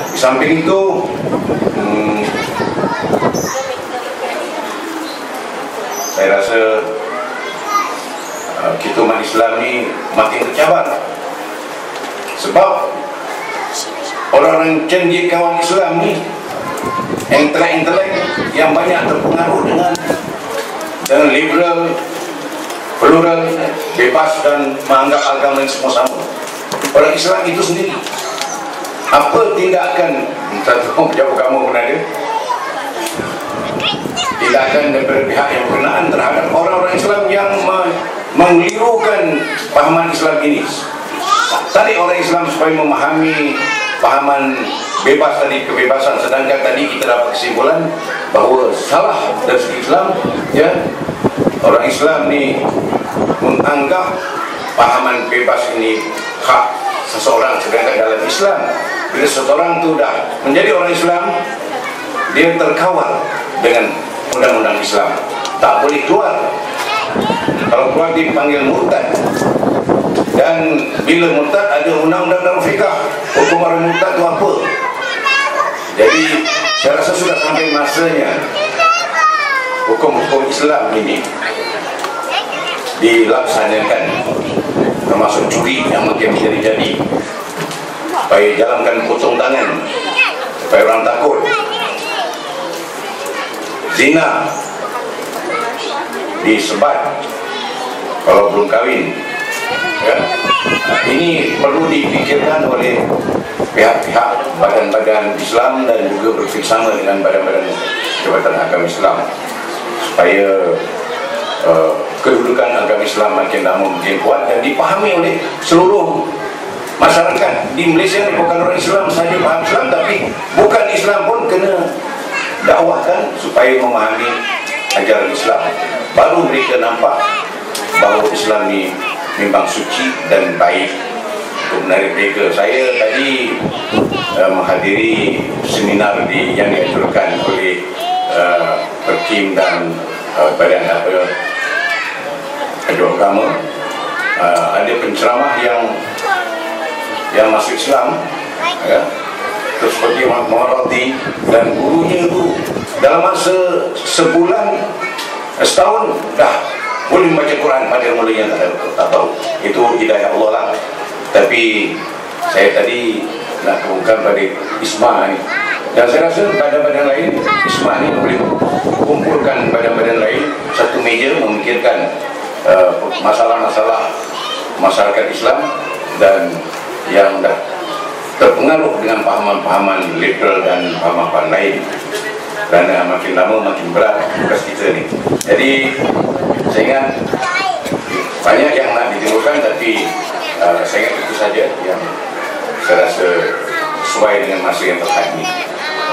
Di samping itu saya rasa kita umat Islam ni makin tercabar, sebab orang-orang cendekia kawan Islam ni intelek-intelek yang banyak terpengaruh dengan liberal, plural, bebas dan menganggap agama yang semua sama. Orang Islam itu sendiri, apa tindakan satu pejabat agama pun ada, tindakan daripada pihak yang berkenaan terhadap orang-orang Islam yang mengelirukan pahaman Islam ini. Tadi orang Islam supaya memahami pahaman bebas tadi, kebebasan, sedangkan tadi kita dapat kesimpulan bahawa salah dari segi Islam, ya, orang Islam ni menganggap pahaman bebas ini hak seseorang, sedangkan dalam Islam bila seseorang tu dah menjadi orang Islam, dia terkawal dengan undang-undang Islam, tak boleh keluar. Kalau keluar dipanggil murtad, dan bila murtad ada undang-undang dalam fiqh, hukum orang murtad itu apa. Jadi saya rasa sudah sampai masanya hukum-hukum Islam ini dilaksanakan, termasuk curi yang makin jadi-jadi, supaya jalankan potong tangan, supaya orang takut. Zina disebat kalau belum kahwin, ya. Ini perlu dipikirkan oleh pihak-pihak badan-badan Islam dan juga bekerjasama dengan badan-badan Jabatan Agama Islam, supaya kedudukan agama Islam makin lama makin kuat dan dipahami oleh seluruh masyarakat. Di Malaysia ni bukan orang Islam saja faham Islam, tapi bukan Islam pun kena dakwahkan supaya memahami ajaran Islam. Baru mereka nampak bahawa Islam ni memang suci dan baik untuk menarik mereka. Saya tadi menghadiri seminar yang dianjurkan oleh Perkim dan Badan Agama. Ada penceramah yang masuk Islam, ya, terus seperti Muhammad Rati, dan gurunya itu dalam masa sebulan, setahun dah boleh membaca Quran pada mulanya tak tahu. Itu hidayah Allah lah. Tapi saya tadi nak kemukakan pada ISMA ni, dan saya rasa badan-badan lain ISMA ni boleh kumpulkan badan-badan lain satu meja memikirkan masalah-masalah masyarakat Islam dan yang dah terpengaruh dengan pahaman-pahaman liberal dan pahaman-pahaman lain, kerana makin lama makin berat tugas kita ni. Jadi saya ingat banyak yang nak ditimbulkan, tapi saya ingat itu saja yang saya rasa sesuai dengan masa yang tepat ini.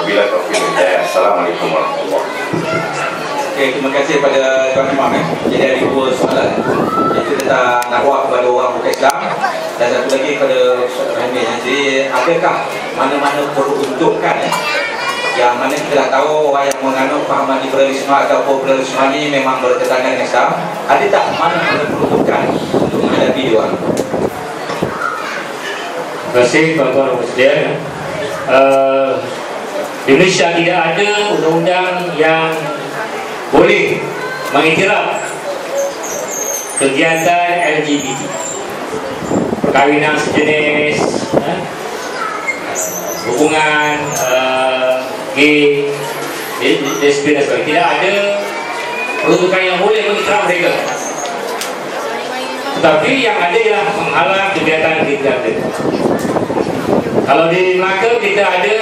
Bila taufiq hidayah. Assalamualaikum warahmatullahi wabarakatuh. Okey, terima kasih pada Tuan Imam. Jadi ada dua soalan, iaitu tentang dakwah kepada orang bukan Islam, dan satu lagi kepada Ustaz Rahimah. Jadi adakah mana-mana peruntukan yang mana kita dah tahu orang yang menganut pahaman liberalisme atau populisme ini memang bertentangan dengan Islam, ada tak mana-mana peruntukan untuk menghadapi dia? Terima kasih tuan-tuan dan sekalian. Di Malaysia tidak ada undang-undang yang boleh mengiktiraf kegiatan LGBT, perkahwinan sejenis, hubungan gay, lesbian dan sebagainya. Tidak ada peruntukan yang boleh mengiktiraf mereka. Tetapi yang ada ialah menghalang kegiatan-kegiatan mereka. Kalau di Melaka kita ada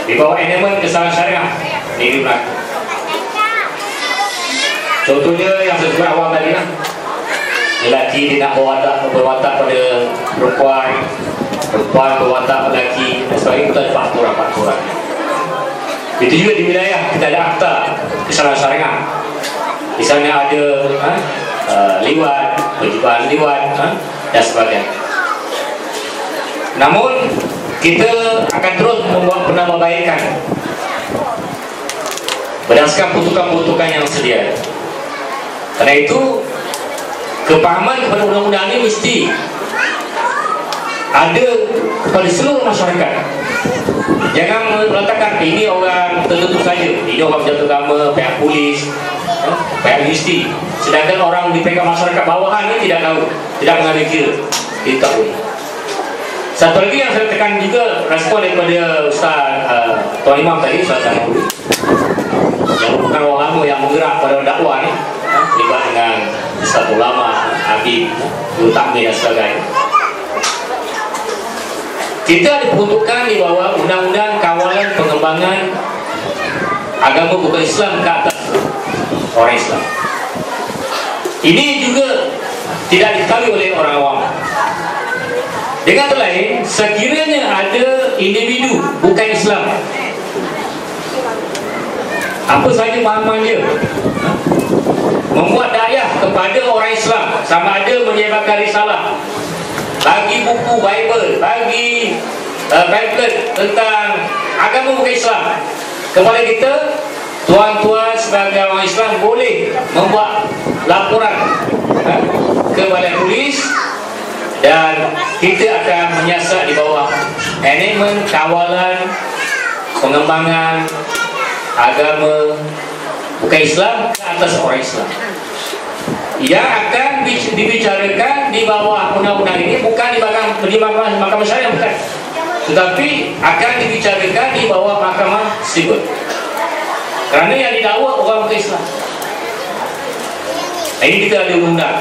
di bawah elemen kesalahan syariah di Melaka. Contohnya yang saya sebut awal tadi lah, lelaki dia nak berwatak pada perempuan, perempuan berwatak pada lelaki dan sebagainya. Itu ada faktoran-faktoran. Itu juga di wilayah kita ada akta kesalahan syariah. Di sana ada liwat, perjumpaan liwat dan sebagainya. Namun kita akan terus membuat penambahbaikan berdasarkan peruntukan-peruntukan yang sedia. Karena itu kepahaman kepada undang-undang ini mesti ada kepada seluruh masyarakat. Jangan meletakkan ini orang tertentu saja, ini orang penjaga agama, pihak polis, pihak universiti, sedangkan orang di peringkat masyarakat bawahan ini tidak tahu, tidak mengambil kira. Itu tak boleh. Satu lagi yang saya tekan juga, respon daripada Ustaz Tuan Imam tadi, Ustaz Tanahuri, yang bukan orang lama yang menggerak pada dakwah ni, terlibat dengan Ustaz Ulama, Habib, Guru Takmir dan sebagainya. Kita ada peruntukan di bawah Undang-Undang Kawalan Pengembangan Agama Bukan Islam ke atas orang Islam. Ini juga tidak diketahui oleh orang awam. Dengan kata lain, sekiranya ada individu bukan Islam, apa saja pemahaman dia, membuat dakwah kepada orang Islam, sama ada menyebarkan risalah, bagi buku Bible, bagi pamphlet tentang agama bukan Islam kepada kita, tuan-tuan sebagai orang Islam boleh membuat laporan kepada polis, dan kita akan menyiasat di bawah Manajemen Kawalan Pengembangan Agama Bukan Islam ke atas orang Islam, yang akan dibicarakan di bawah undang-undang ini, bukan di Mahkamah Syariah, bukan, tetapi akan dibicarakan di bawah Mahkamah Sivil, kerana yang didakwa orang bukan Islam. Ini kita ada undang.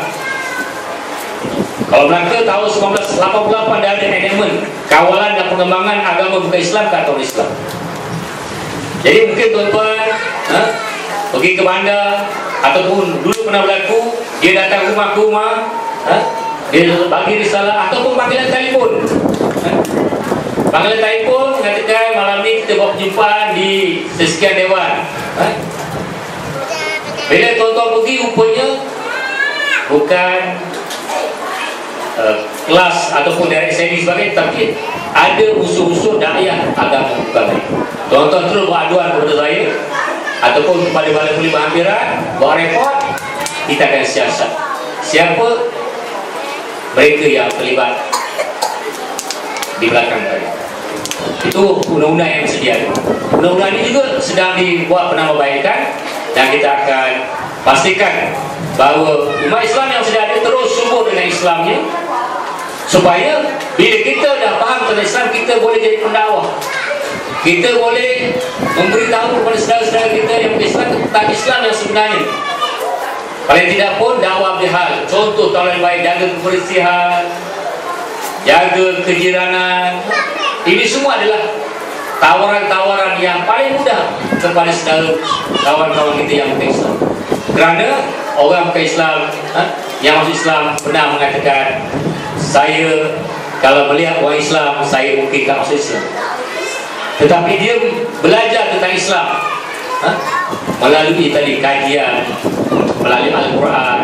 Kalau Melaka tahun 1988 dah ada Manajemen Kawalan dan Pengembangan Agama Bukan Islam ke atas Islam. Jadi mungkin tuan-tuan pergi ke bandar, ataupun dulu pernah berlaku, dia datang rumah ke rumah, dia bagi risalah, ataupun panggilan telefon, panggilan telefon mengatakan malam ni kita buat perjumpaan di sesekian dewan. Bila tuan-tuan pergi, rupanya bukan kelas ataupun direct seni sebagainya, tapi ada unsur-unsur dakwah agama bukan. Tuan-tuan terus beraduan kepada saya ataupun kepada Balai Polis Berhampiran, buat report, kita akan siasat siapa mereka yang terlibat di belakang tadi. Itu undang-undang yang sedia. Undang-undang ini juga sedang dibuat penambahbaikan, dan kita akan pastikan bahawa umat Islam yang sudah ada terus subur dengan Islamnya, supaya bila kita dah faham tentang Islam, kita boleh jadi pendakwah, kita boleh memberitahu kepada saudara-saudara kita yang Islam tentang Islam yang sebenarnya. Paling tidak pun dakwah berhal, contoh taulan baik, jaga kebersihan, jaga kejiranan. Ini semua adalah tawaran-tawaran yang paling mudah kepada saudara kawan-kawan kita yang bukan Islam. Kerana orang bukan Islam, yang masuk Islam pernah mengatakan, saya kalau melihat orang Islam, saya mungkin tak masuk Islam. Tetapi dia belajar tentang Islam melalui tadi kajian, melalui Al-Quran.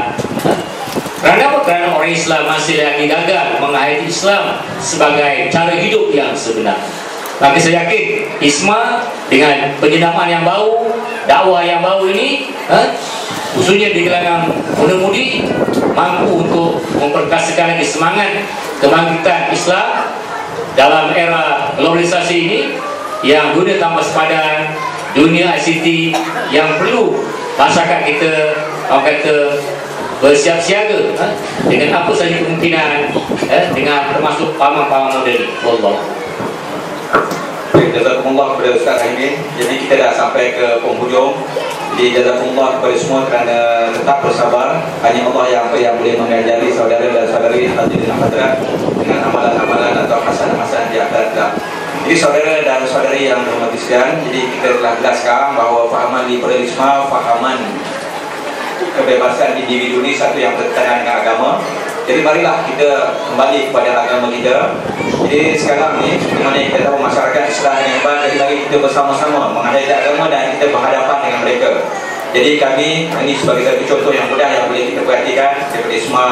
Kerana apa? Kerana orang Islam masih lagi gagal menghayati Islam sebagai cara hidup yang sebenar. Maka saya yakin ISMA dengan penjenamaan yang baru, dakwah yang baru ini, khususnya di kalangan muda-mudi, mampu untuk memperkasakan lagi semangat kebangkitan Islam dalam era globalisasi ini, yang guna tambah sepadan dunia ICT, yang perlu masyarakat kita, orang kata, bersiap siaga dengan apa saja kemungkinan, dengan termasuk paham-paham moden. Wallah. Jazakumullah kepada Ustaz Rahim. Jadi kita dah sampai ke penghujung. Jadi jazakumullah kepada semua kerana tetap bersabar. Hanya Allah yang boleh mengajari saudara dan saudari hadirin hadirat dengan amalan-amalan atau hasanah-hasanah di akhirat kelak. Jadi saudara dan saudari yang berhormat sekalian, jadi kita telah jelaskan bahawa fahaman liberalisme, fahaman kebebasan individu ini satu yang berkaitan dengan agama. Jadi marilah kita kembali kepada agama kita. Jadi sekarang ni, dimana kita tahu masyarakat Islam yang hebat, jadi mari kita bersama-sama menghayati agama dan kita berhadapan dengan mereka. Jadi kami, ini sebagai satu contoh yang mudah yang boleh kita perhatikan, daripada ISMA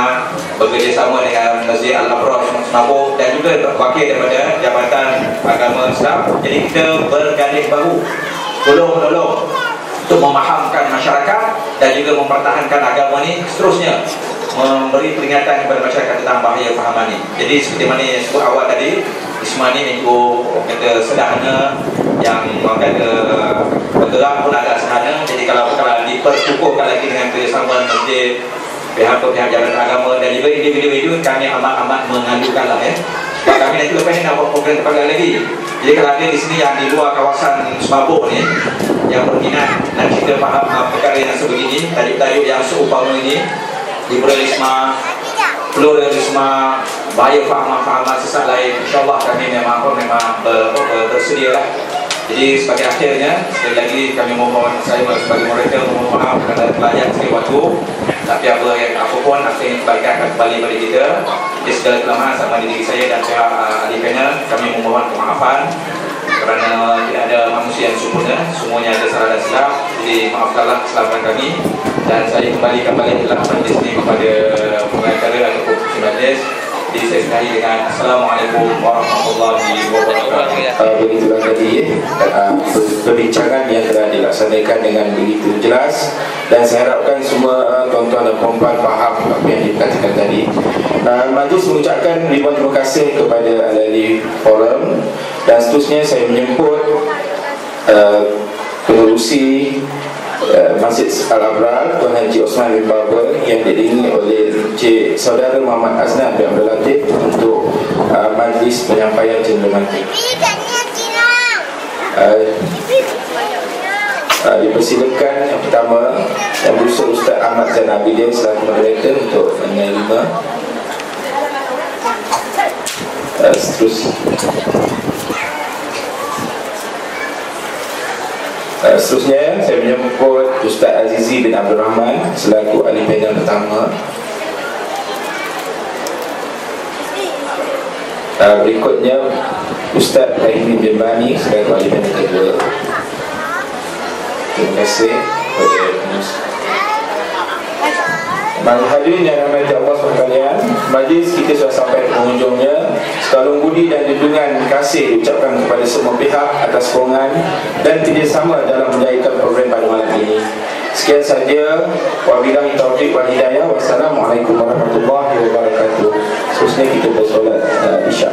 bekerjasama dengan Masjid Al-Abrar Semabuk dan juga wakil daripada Jabatan Agama Islam. Jadi kita berganding bahu, tolong-menolong untuk memahamkan masyarakat dan juga mempertahankan agama ini seterusnya memberi peringatan kepada masyarakat tentang bahaya fahaman ini. Jadi seperti mana yang sebut awal tadi, Isma ni itu kata sederhana, yang kata bergerak pun agak sederhana. Jadi kalau diperkukuhkan lagi dengan kerjasama masjid, pihak-pihak jabatan agama dan juga individu-individu, kami amat-amat mengadukanlah ya. Sebab kami nanti lepas ni nak buat program terpakai lagi. Jadi kalau ada di sini yang di luar kawasan Semabuk ni yang berminat dan kita faham perkara yang sebegini, tajuk-tajuk yang seumpama ini, liberalisme, pluralisme, bahaya fahaman-fahaman sesat lain, insyaAllah kami memang bersedia lah. Jadi sebagai akhirnya, sekali lagi kami mohon, saya sebagai moderator mohon maaf kerana pelajar sekali waktu. Tapi apapun akhirnya kebaikan akan kembali kepada kita. Jadi segala kelemahan sama diri saya dan pihak ahli panel, kami memohon kemaafan kerana tidak ada manusia yang sempurna, semuanya ada salah dan silap. Jadi maafkanlah kesalahan kami. Dan saya kembalikan balik dalam majlis ini kepada pengacara ataupun kursi majlis. Jadi saya sekali dengan Assalamualaikum warahmatullahi wabarakatuh. Begitulah tadi perbincangan yang telah dilaksanakan dengan begitu jelas, dan saya harapkan semua tuan-tuan dan puan-puan faham apa yang dikatakan tadi. Majlis mengucapkan ribuan terima kasih kepada ahli forum, dan seterusnya saya menyebut Pengerusi Masjid Al-Abrar Tuan Haji Osman bin Baba yang diiringi oleh Encik Saudara Muhammad Aznan bin Abdul Latif untuk majlis penyampaian cenderamata. Dipersilakan yang pertama Yang Besar Ustaz Ahmad Zain Abidin selaku moderator untuk menerima. Seterusnya saya menyebut Ustaz Azizi bin Abdul Rahman selaku ahli panel pertama. Berikutnya Ustaz Rahimi bin Bani selaku ahli panel kedua. Terima kasih kepada pengusaha. Hadirin yang dirahmati Allah sekalian, majlis kita sudah sampai ke penghujungnya. Sekalung budi dan junjungan kasih diucapkan kepada semua pihak atas sokongan dan kerjasama dalam menjayakan program pada malam ini. Sekian saja. Wabillahi taufiq wal hidayah. Wassalamualaikum warahmatullahi wabarakatuh. Seterusnya kita bersolat isyak.